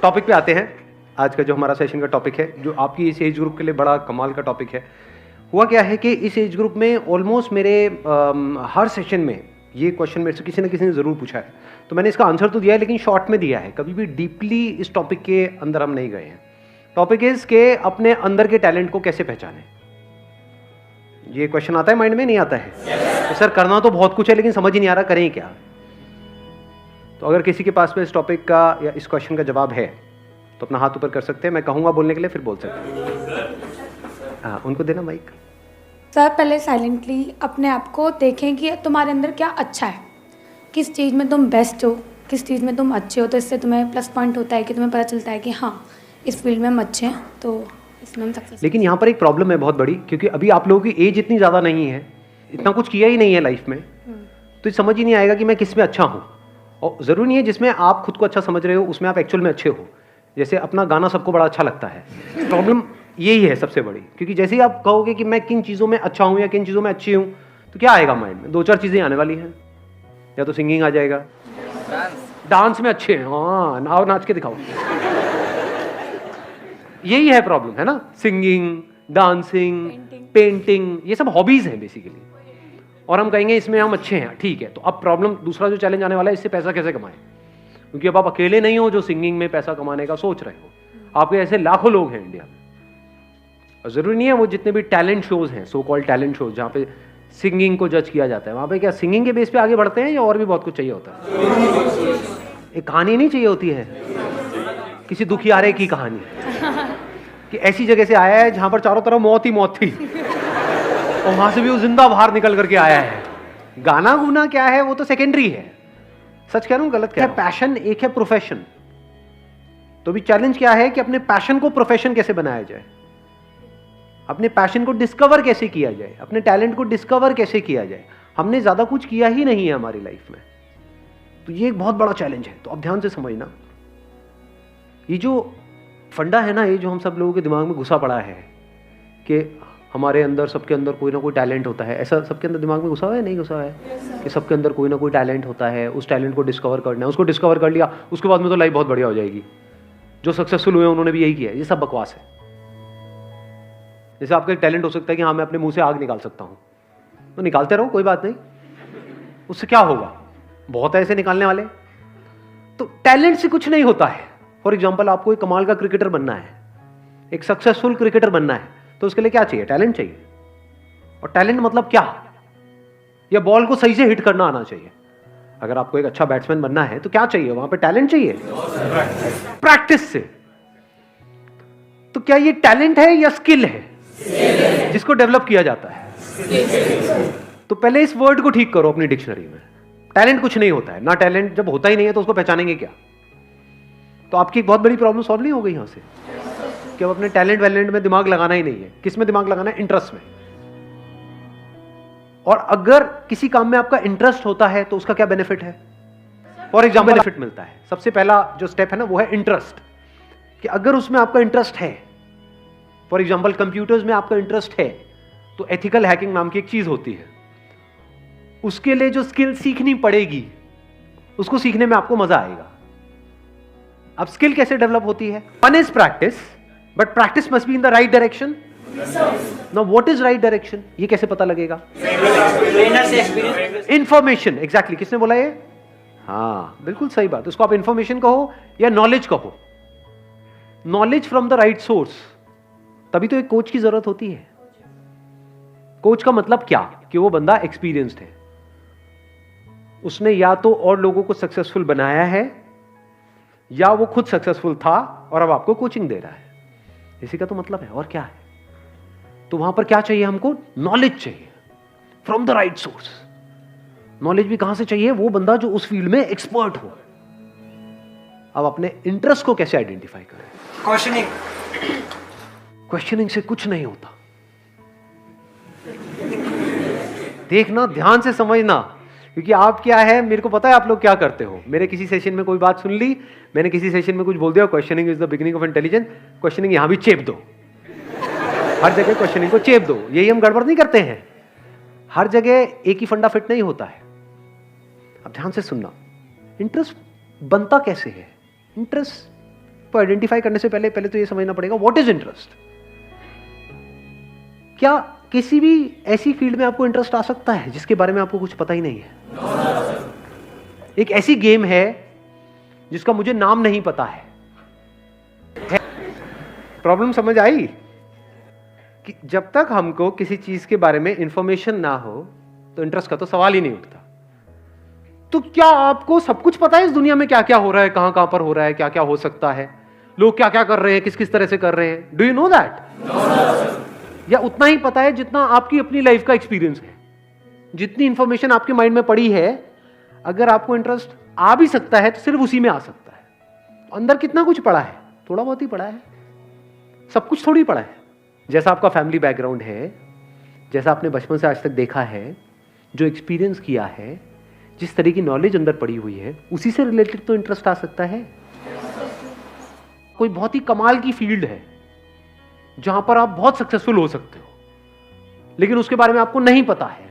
Topic पे आते हैं। आज का जो हमारा सेशन का टॉपिक है, जो आपकी इस एज ग्रुप के लिए बड़ा कमाल का टॉपिक है। हुआ क्या है कि इस एज ग्रुप में ऑलमोस्ट मेरे हर सेशन में ये क्वेश्चन मेरे से किसी न किसी ने ज़रूर पूछा है, तो मैंने इसका आंसर तो दिया है लेकिन शॉर्ट में दिया है, कभी भी डीपली इस टॉपिक के अंदर हम नहीं गए हैं। टॉपिक इज़ के अपने अंदर के टैलेंट को कैसे पहचानें। ये क्वेश्चन आता है माइंड में, नहीं आता है? तो सर करना तो बहुत कुछ है लेकिन समझ ही नहीं आ रहा करें क्या। तो अगर किसी के पास में इस टॉपिक का या इस क्वेश्चन का जवाब है तो अपना हाथ ऊपर कर सकते हैं। मैं कहूँगा बोलने के लिए, फिर बोल सकते हैं। हाँ, उनको देना माइक। सर पहले साइलेंटली अपने आप को देखें कि तुम्हारे अंदर क्या अच्छा है, किस चीज़ में तुम बेस्ट हो, किस चीज़ में तुम अच्छे हो। तो इससे तुम्हें प्लस पॉइंट होता है कि तुम्हें पता चलता है कि हाँ इस फील्ड में हम अच्छे हैं, तो इसमें हम सक्सेस। लेकिन यहाँ पर एक प्रॉब्लम है बहुत बड़ी, क्योंकि अभी आप लोगों की एज इतनी ज़्यादा नहीं है, इतना कुछ किया ही नहीं है लाइफ में, तो समझ ही नहीं आएगा कि मैं किस में अच्छा हूँ। और ज़रूरी नहीं है जिसमें आप खुद को अच्छा समझ रहे हो उसमें आप एक्चुअल में अच्छे हो। जैसे अपना गाना सबको बड़ा अच्छा लगता है, प्रॉब्लम यही है सबसे बड़ी, क्योंकि जैसे ही आप कहोगे कि मैं किन चीज़ों में अच्छा हूँ या किन चीज़ों में अच्छी हूँ, तो क्या आएगा माइंड में? 2-4 चीज़ें आने वाली हैं। या तो सिंगिंग आ जाएगा, डांस में अच्छे हैं, हाँ नाव नाच के दिखाओ। यही है प्रॉब्लम, है ना? सिंगिंग, डांसिंग, पेंटिंग, ये सब हॉबीज हैं बेसिकली, और हम कहेंगे इसमें हम अच्छे हैं। ठीक है, तो अब प्रॉब्लम दूसरा जो चैलेंज आने वाला है, इससे पैसा कैसे कमाएं, क्योंकि अब आप अकेले नहीं हो जो सिंगिंग में पैसा कमाने का सोच रहे हो। आपके ऐसे लाखों लोग हैं इंडिया में। और जरूरी नहीं है वो जितने भी टैलेंट शोज हैं, सो कॉल्ड टैलेंट शोज, जहाँ पे सिंगिंग को जज किया जाता है, वहाँ पे क्या सिंगिंग के बेस पे आगे बढ़ते हैं या और भी बहुत कुछ चाहिए होता है? एक कहानी नहीं चाहिए होती है, किसी दुखियारे की कहानी कि ऐसी जगह से आया है जहां पर चारों तरफ मौत ही मौत थी और वहां से भी वो जिंदा बाहर निकल करके आया है। गाना गुना क्या है वो तो सेकेंडरी है। सच कह रहा हूं, गलत क्या है? पैशन एक है प्रोफेशन। तो भी चैलेंज क्या है कि अपने पैशन को प्रोफेशन कैसे बनाया जाए, अपने पैशन को डिस्कवर कैसे किया जाए, अपने टैलेंट को डिस्कवर कैसे किया जाए। हमने ज्यादा कुछ किया ही नहीं है हमारी लाइफ में, तो ये एक बहुत बड़ा चैलेंज है। तो अब ध्यान से समझना, ये जो फंडा है ना, ये जो हम सब लोगों के दिमाग में घुसा पड़ा है कि हमारे अंदर, सबके अंदर कोई ना कोई टैलेंट होता है, ऐसा सबके अंदर दिमाग में घुसा हुआ है, नहीं घुसा है? कि सबके अंदर कोई ना कोई टैलेंट होता है, उस टैलेंट को डिस्कवर करना है, उसको डिस्कवर कर लिया उसके बाद में तो लाइफ बहुत बढ़िया हो जाएगी। जो सक्सेसफुल हुए उन्होंने भी यही किया है। ये सब बकवास है। जैसे आपका एक टैलेंट हो सकता है कि हाँ मैं अपने मुंह से आग निकाल सकता हूँ, तो निकालते रहो, कोई बात नहीं, उससे क्या होगा, बहुत है ऐसे निकालने वाले। तो टैलेंट से कुछ नहीं होता है। फॉर एग्जाम्पल, आपको एक कमाल का क्रिकेटर बनना है, एक सक्सेसफुल क्रिकेटर बनना है, तो उसके लिए क्या चाहिए? टैलेंट चाहिए। और टैलेंट मतलब क्या? या बॉल को सही से हिट करना आना चाहिए। अगर आपको एक अच्छा बैट्समैन बनना है तो क्या चाहिए? वहां पे टैलेंट चाहिए, प्रैक्टिस से। तो क्या ये टैलेंट है या स्किल है जिसको डेवलप किया जाता है? तो पहले इस वर्ड को ठीक करो अपनी डिक्शनरी में। टैलेंट कुछ नहीं होता है ना। टैलेंट जब होता ही नहीं है तो उसको पहचानेंगे क्या? तो आपकी एक बहुत बड़ी प्रॉब्लम सॉल्व नहीं हो गई यहां से कि अब अपने टैलेंट वैलेंट में दिमाग लगाना ही नहीं है। किस में दिमाग लगाना है? इंटरेस्ट में। और अगर किसी काम में आपका इंटरेस्ट होता है तो उसका क्या बेनिफिट है? फॉर एग्जाम्पल, बेनिफिट मिलता है। सबसे पहला जो स्टेप है ना वो है इंटरेस्ट, कि अगर उसमें आपका इंटरेस्ट है, फॉर एग्जाम्पल कंप्यूटर्स में आपका इंटरेस्ट है, तो एथिकल हैकिंग नाम की एक चीज होती है, उसके लिए जो स्किल सीखनी पड़ेगी उसको सीखने में आपको मजा आएगा। अब स्किल कैसे डेवलप होती है? One is practice, but practice must be in the right direction. Now what is right direction? ये कैसे पता लगेगा? इंफॉर्मेशन। एग्जैक्टली, किसने बोला ये? हाँ बिल्कुल सही बात। उसको आप इंफॉर्मेशन कहो या नॉलेज कहो, knowledge from the right source. तभी तो एक कोच की जरूरत होती है। कोच का मतलब क्या? कि वो बंदा एक्सपीरियंस्ड है, उसने या तो और लोगों को सक्सेसफुल बनाया है या वो खुद सक्सेसफुल था और अब आपको कोचिंग दे रहा है। इसी का तो मतलब है, और क्या है? तो वहां पर क्या चाहिए हमको? नॉलेज चाहिए from the right source. Knowledge भी कहां से चाहिए? वो बंदा जो उस फील्ड में एक्सपर्ट हो। अब अपने इंटरेस्ट को कैसे आइडेंटिफाई करें? क्वेश्चनिंग से कुछ नहीं होता। देखना, ध्यान से समझना, क्योंकि आप क्या है, मेरे को पता है आप लोग क्या करते हो। मेरे किसी सेशन में कोई बात सुन ली, मैंने किसी सेशन में कुछ बोल दिया, questioning is the beginning of intelligence, questioning यहां भी चेप दो, हर जगह क्वेश्चनिंग को चेप दो। यही हम गड़बड़ नहीं करते हैं। हर जगह एक ही फंडा फिट नहीं होता है। अब ध्यान से सुनना, इंटरेस्ट बनता कैसे है? इंटरेस्ट इसको आइडेंटिफाई करने से पहले तो ये समझना पड़ेगा व्हाट इज इंटरेस्ट। क्या किसी भी ऐसी फील्ड में आपको इंटरेस्ट आ सकता है जिसके बारे में आपको कुछ पता ही नहीं है? एक ऐसी गेम है जिसका मुझे नाम नहीं पता है। प्रॉब्लम समझ आई कि जब तक हमको किसी चीज के बारे में इंफॉर्मेशन ना हो तो इंटरेस्ट का तो सवाल ही नहीं उठता। तो क्या आपको सब कुछ पता है इस दुनिया में क्या क्या हो रहा है, कहां कहां पर हो रहा है, क्या क्या हो सकता है, लोग क्या क्या कर रहे हैं, किस किस तरह से कर रहे हैं? Do you know that? या उतना ही पता है जितना आपकी अपनी लाइफ का एक्सपीरियंस है? जितनी इंफॉर्मेशन आपके माइंड में पड़ी है, अगर आपको इंटरेस्ट आ भी सकता है तो सिर्फ उसी में आ सकता है। अंदर कितना कुछ पड़ा है? थोड़ा बहुत ही पड़ा है, सब कुछ थोड़ी पड़ा है। जैसा आपका फैमिली बैकग्राउंड है, जैसा आपने बचपन से आज तक देखा है, जो एक्सपीरियंस किया है, जिस तरह की नॉलेज अंदर पड़ी हुई है, उसी से रिलेटेड तो इंटरेस्ट आ सकता है। कोई बहुत ही कमाल की फील्ड है जहां पर आप बहुत सक्सेसफुल हो सकते हो, लेकिन उसके बारे में आपको नहीं पता है,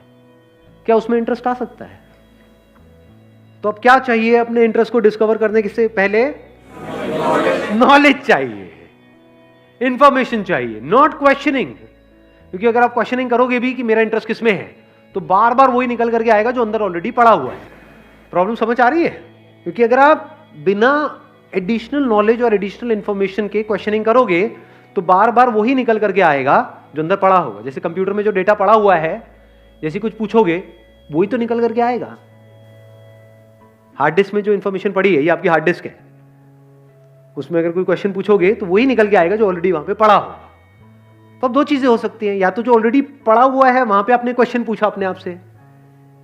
क्या उसमें इंटरेस्ट आ सकता है? तो अब क्या चाहिए अपने इंटरेस्ट को डिस्कवर करने से पहले? नॉलेज चाहिए, इंफॉर्मेशन चाहिए, नॉट क्वेश्चनिंग। क्योंकि अगर आप क्वेश्चनिंग करोगे भी कि मेरा इंटरेस्ट किसमें है, तो बार बार वही निकल करके आएगा जो अंदर ऑलरेडी पड़ा हुआ है। प्रॉब्लम समझ आ रही है? क्योंकि अगर आप बिना एडिशनल नॉलेज और एडिशनल इंफॉर्मेशन के क्वेश्चनिंग करोगे तो बार बार वही निकल करके आएगा जो अंदर पड़ा होगा। जैसे कंप्यूटर में जो डेटा पड़ा हुआ है, जैसे कुछ पूछोगे वही तो निकल करके आएगा। हार्ड डिस्क में जो इंफॉर्मेशन पड़ी है, ये आपकी हार्ड डिस्क है, उसमें अगर कोई क्वेश्चन पूछोगे तो वही निकल के आएगा जो ऑलरेडी वहां पे पड़ा होगा। तो अब दो चीजें हो सकती हैं, या तो जो ऑलरेडी पड़ा हुआ है वहां पे आपने क्वेश्चन पूछा अपने आप से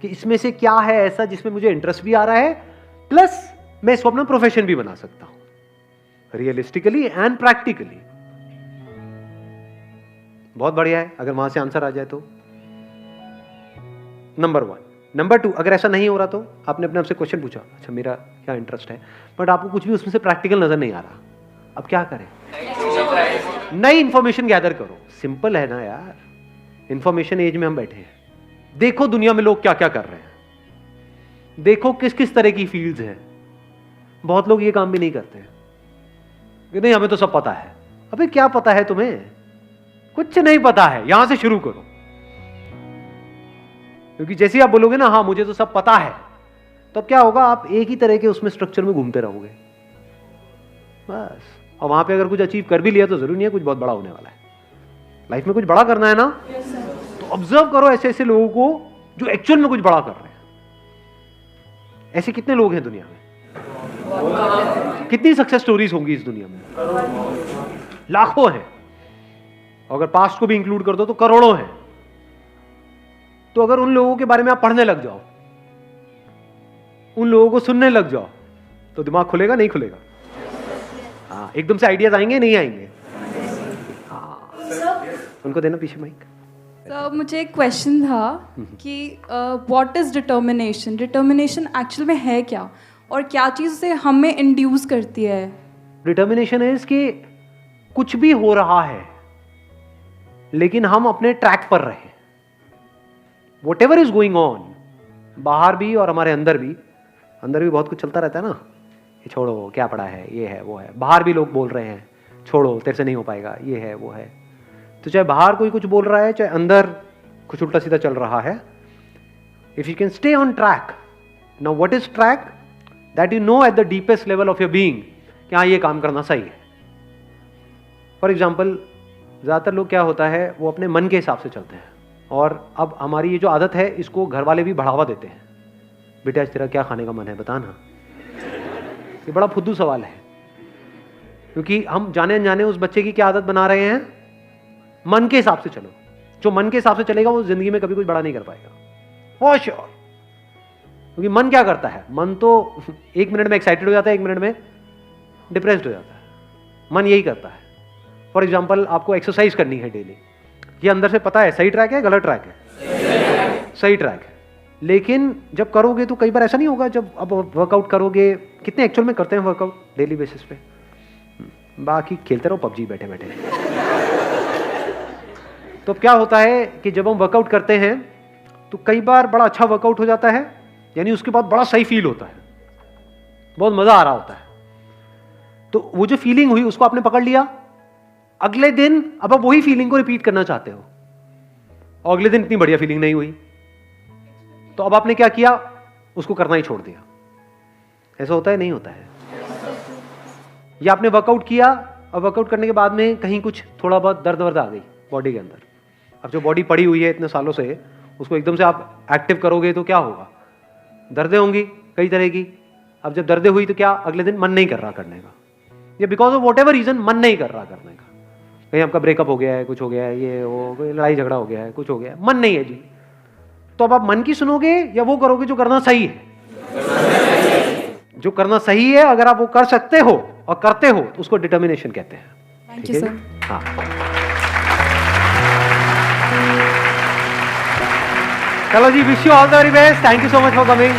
कि इसमें से क्या है ऐसा जिसमें मुझे इंटरेस्ट भी आ रहा है, प्लस मैं इसको अपना प्रोफेशन भी बना सकता हूं, रियलिस्टिकली एंड प्रैक्टिकली। बहुत बढ़िया है अगर वहां से आंसर आ जाए तो। नंबर 1। नंबर 2, अगर ऐसा नहीं हो रहा तो आपने अपने आप से क्वेश्चन पूछा, अच्छा मेरा क्या इंटरेस्ट है, बट आपको कुछ भी उसमें से प्रैक्टिकल नजर नहीं आ रहा, अब क्या करें? नई इंफॉर्मेशन गैदर करो। सिंपल है ना यार, इंफॉर्मेशन एज में हम बैठे हैं। देखो दुनिया में लोग क्या क्या कर रहे हैं, देखो किस किस तरह की फील्ड्स हैं। बहुत लोग ये काम भी नहीं करते हैं कि नहीं हमें तो सब पता है। अबे क्या पता है तुम्हें? कुछ नहीं पता है। यहां से शुरू करो, क्योंकि जैसे ही आप बोलोगे ना हाँ मुझे तो सब पता है, तो क्या होगा? आप एक ही तरह के उसमें स्ट्रक्चर में घूमते रहोगे बस। और वहां पे अगर कुछ अचीव कर भी लिया तो जरूरी नहीं है कुछ बहुत बड़ा होने वाला है। लाइफ में कुछ बड़ा करना है ना, तो ऑब्जर्व करो ऐसे ऐसे लोगों को जो एक्चुअल में कुछ बड़ा कर रहे हैं। ऐसे कितने लोग हैं दुनिया में? कितनी सक्सेस स्टोरीज होंगी इस दुनिया में? लाखों हैं। अगर पास्ट को भी इंक्लूड कर दो तो करोड़ों हैं। तो अगर उन लोगों के बारे में आप पढ़ने लग जाओ, उन लोगों को सुनने लग जाओ, तो दिमाग खुलेगा नहीं खुलेगा? हाँ, एकदम से आइडियाज आएंगे नहीं आएंगे? हाँ, उनको देना पीछे माइक। सर मुझे एक क्वेश्चन था कि what is determination? Determination actual में है क्या, और क्या चीज़ से हमें इंड्यूस करती है? डिटर्मिनेशन इज कि कुछ भी हो रहा है लेकिन हम अपने ट्रैक पर रहे। Whatever is going on, बाहर भी और हमारे अंदर भी बहुत कुछ चलता रहता है ना। ये छोड़ो क्या पड़ा है, ये है वो है। बाहर भी लोग बोल रहे हैं छोड़ो तेरे से नहीं हो पाएगा, ये है वो है। तो चाहे बाहर कोई कुछ बोल रहा है, चाहे अंदर कुछ उल्टा सीधा चल रहा है, if you can stay on track. Now what is track? That you know at the deepest level of your being कि हाँ ये काम करना सही है। फॉर एग्जाम्पल, ज़्यादातर लोग क्या होता है वो अपने मन के हिसाब से चलते हैं, और अब हमारी ये जो आदत है इसको घर वाले भी बढ़ावा देते हैं। बेटा आज तेरा क्या खाने का मन है बता ना। ये बड़ा फुद्दू सवाल है, क्योंकि हम जाने अनजाने उस बच्चे की क्या आदत बना रहे हैं? मन के हिसाब से चलो। जो मन के हिसाब से चलेगा वो जिंदगी में कभी कुछ बड़ा नहीं कर पाएगा, फॉर श्योर। क्योंकि मन क्या करता है? मन तो 1 मिनट में एक्साइटेड हो जाता है, 1 मिनट में डिप्रेस्ड हो जाता है। मन यही करता है। फॉर एग्जाम्पल, आपको एक्सरसाइज करनी है डेली, ये अंदर से पता है सही ट्रैक है गलत ट्रैक है? सही ट्रैक है। लेकिन जब करोगे तो कई बार ऐसा नहीं होगा, जब अब वर्कआउट करोगे, कितने एक्चुअल में करते हैं वर्कआउट डेली बेसिस पे? बाकी खेलते रहो पबजी बैठे बैठे। तो क्या होता है कि जब हम वर्कआउट करते हैं तो कई बार बड़ा अच्छा वर्कआउट हो जाता है, यानी उसके बाद बड़ा सही फील होता है, बहुत मजा आ रहा होता है। तो वो जो फीलिंग हुई उसको आपने पकड़ लिया, अगले दिन अब आप वही फीलिंग को रिपीट करना चाहते हो, और अगले दिन इतनी बढ़िया फीलिंग नहीं हुई, तो अब आपने क्या किया, उसको करना ही छोड़ दिया। ऐसा होता है, नहीं होता है? या आपने वर्कआउट किया, और वर्कआउट करने के बाद में कहीं कुछ थोड़ा बहुत दर्द वर्द आ गई बॉडी के अंदर, अब जो बॉडी पड़ी हुई है इतने सालों से, उसको एकदम से आप एक्टिव करोगे तो क्या होगा, दर्दें होंगी कई तरह की। अब जब दर्दें हुई तो क्या, अगले दिन मन नहीं कर रहा करने का, या because of whatever reason मन नहीं कर रहा करने का, कहीं आपका ब्रेकअप हो गया है, कुछ हो गया है, ये वो कोई लड़ाई झगड़ा हो गया है, कुछ हो गया है, मन नहीं है जी, तो अब आप मन की सुनोगे या वो करोगे जो करना सही है? जो करना सही है, अगर आप वो कर सकते हो और करते हो तो उसको डिटर्मिनेशन कहते हैं। Thank you sir. हाँ, चलो जी, wish you all the very best, thank you so much for coming.